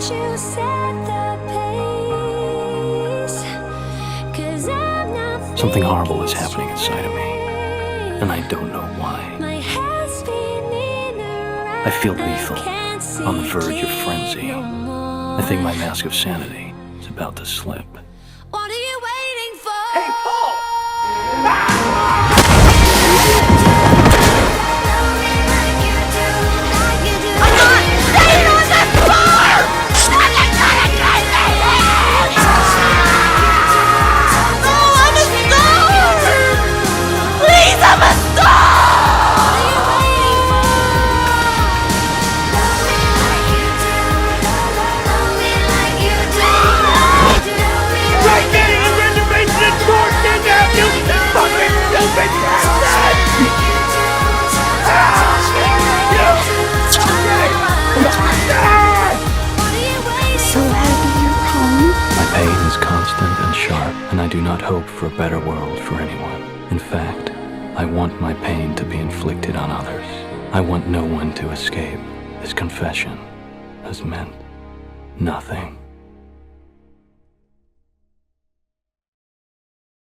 you set the pace, 'cause I'm not Something horrible is happening inside of me, and I don't know why. my head's spinning around. I feel lethal, Can't see on the verge of frenzy. no more. I think my mask of sanity is about to slip. What are you waiting for? Hey, Paul! So happy you're home. My pain is constant and sharp, and I do not hope for a better world for anyone. In fact, I want my pain to be inflicted on others. I want no one to escape. This confession has meant nothing.